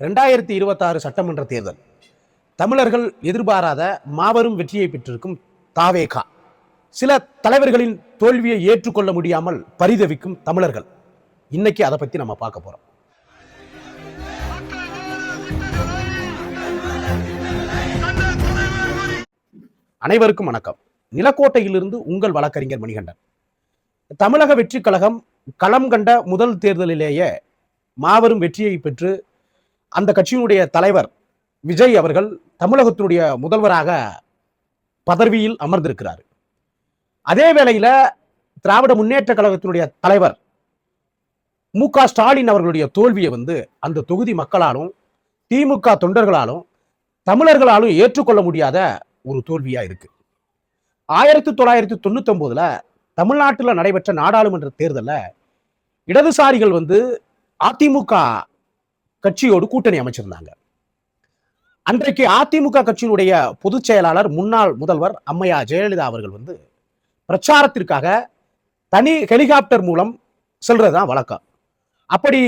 2026 சட்டமன்ற தேர்தல் தமிழர்கள் எதிர்பாராத மாபெரும் வெற்றியை பெற்றிருக்கும் தாவேகா. சில தலைவர்களின் தோல்வியை ஏற்றுக்கொள்ள முடியாமல் பரிதவிக்கும் தமிழர்கள். இன்னைக்கு அதை பத்தி நம்ம பார்க்க போறோம். அனைவருக்கும் வணக்கம். நிலக்கோட்டையிலிருந்து உங்கள் வழக்கறிஞர் மணிகண்டன். தமிழக வெற்றி கழகம் களம் கண்ட முதல் தேர்தலிலேயே மாபெரும் வெற்றியை பெற்று அந்த கட்சியினுடைய தலைவர் விஜய் அவர்கள் தமிழகத்தினுடைய முதல்வராக பதவியில் அமர்ந்திருக்கிறார். அதே வேளையில திராவிட முன்னேற்ற கழகத்தினுடைய தலைவர் மு.க. ஸ்டாலின் அவர்களுடைய தோல்வியை அந்த தொகுதி மக்களாலும் திமுக தொண்டர்களாலும் தமிழர்களாலும் ஏற்றுக்கொள்ள முடியாத ஒரு தோல்வியா இருக்கு. 1999 தமிழ்நாட்டில் நடைபெற்ற நாடாளுமன்ற தேர்தலில் இடதுசாரிகள் அதிமுக கட்சியோடு கூட்டணி அமைச்சிருந்தாங்க. அன்றைக்கு அதிமுக கட்சியினுடைய பொதுச் செயலாளர் முன்னாள் முதல்வர் அம்மையார் ஜெயலலிதா அவர்கள் பிரச்சாரத்திற்காக தனி ஹெலிகாப்டர் மூலம் செல்றதுதான் வழக்கம். அப்படி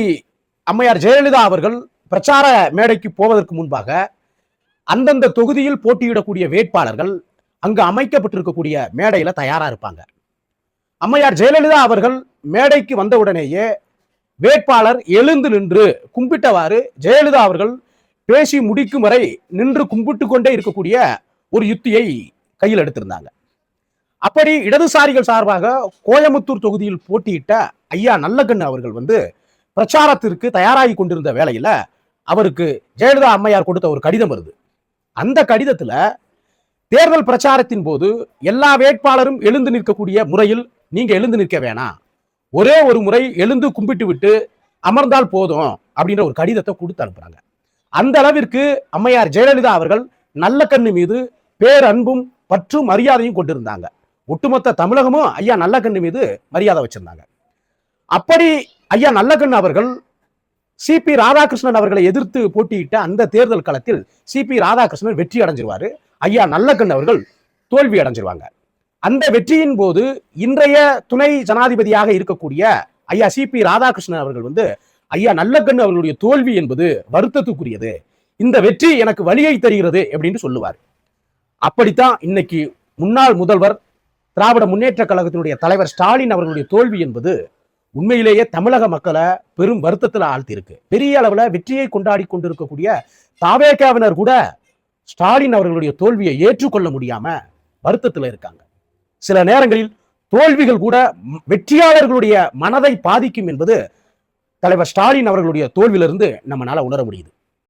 அம்மையார் ஜெயலலிதா அவர்கள் பிரச்சார மேடைக்கு போவதற்கு முன்பாக அந்தந்த தொகுதியில் போட்டியிடக்கூடிய வேட்பாளர்கள் அங்கு அமைக்கப்பட்டிருக்கக்கூடிய மேடையில தயாரா இருப்பாங்க. அம்மையார் ஜெயலலிதா அவர்கள் மேடைக்கு வந்தவுடனேயே வேட்பாளர் எழுந்து நின்று கும்பிட்டவாறு ஜெயலலிதா அவர்கள் பேசி முடிக்கும் வரை நின்று கும்பிட்டு கொண்டே இருக்கக்கூடிய ஒரு யுத்தியை கையில் எடுத்திருந்தாங்க. அப்படி இடதுசாரிகள் சார்பாக கோயமுத்தூர் தொகுதியில் போட்டியிட்ட ஐயா நல்லக்கண்ணு அவர்கள் பிரச்சாரத்திற்கு தயாராகி கொண்டிருந்த வேளையில அவருக்கு ஜெயலலிதா அம்மையார் கொடுத்த ஒரு கடிதம் வருது. அந்த கடிதத்துல தேர்தல் பிரச்சாரத்தின் போது எல்லா வேட்பாளரும் எழுந்து நிற்கக்கூடிய முறையில் நீங்க எழுந்து நிற்க வேணாம், ஒரே ஒரு முறை எழுந்து கும்பிட்டு விட்டு அமர்ந்தால் போதும் அப்படின்ற ஒரு கடிதத்தை கொடுத்து அனுப்புறாங்க. அந்த அளவிற்கு அம்மையார் ஜெயலலிதா அவர்கள் நல்லக்கண்ணு மீது பேரன்பும் பற்றும் மரியாதையும் கொண்டிருந்தாங்க. ஒட்டுமொத்த தமிழகமும் ஐயா நல்லக்கண்ணு மீது மரியாதை வச்சிருந்தாங்க. அப்படி ஐயா நல்லக்கண்ணு அவர்கள் சி.பி. ராதாகிருஷ்ணன் அவர்களை எதிர்த்து போட்டியிட்ட அந்த தேர்தல் களத்தில் சி.பி. ராதாகிருஷ்ணன் வெற்றி அடைஞ்சிருவாரு, ஐயா நல்லக்கண்ணு அவர்கள் தோல்வி அடைஞ்சிருவாங்க. அந்த வெற்றியின் போது இன்றைய துணை ஜனாதிபதியாக இருக்கக்கூடிய ஐயா சி.பி. ராதாகிருஷ்ணன் அவர்கள் ஐயா நல்லக்கண்ணு அவர்களுடைய தோல்வி என்பது வருத்தத்துக்குரியது, இந்த வெற்றி எனக்கு வலியை தருகிறது அப்படின்னு சொல்லுவார். அப்படித்தான் இன்னைக்கு முன்னாள் முதல்வர் திராவிட முன்னேற்ற கழகத்தினுடைய தலைவர் ஸ்டாலின் அவர்களுடைய தோல்வி என்பது உண்மையிலேயே தமிழக மக்களை பெரும் வருத்தத்தில் ஆழ்த்தி இருக்கு. பெரிய அளவுல வெற்றியை கொண்டாடி கொண்டிருக்கக்கூடிய தாவேகாவினர் கூட ஸ்டாலின் அவர்களுடைய தோல்வியை ஏற்றுக்கொள்ள முடியாம வருத்தத்தில் இருக்காங்க. சில நேரங்களில் தோல்விகள் கூட வெற்றியாளர்களுடைய மனதை பாதிக்கும் என்பது தலைவர் ஸ்டாலின் அவர்களுடைய தோல்வியிலிருந்து நம்மளால உணர முடியுது.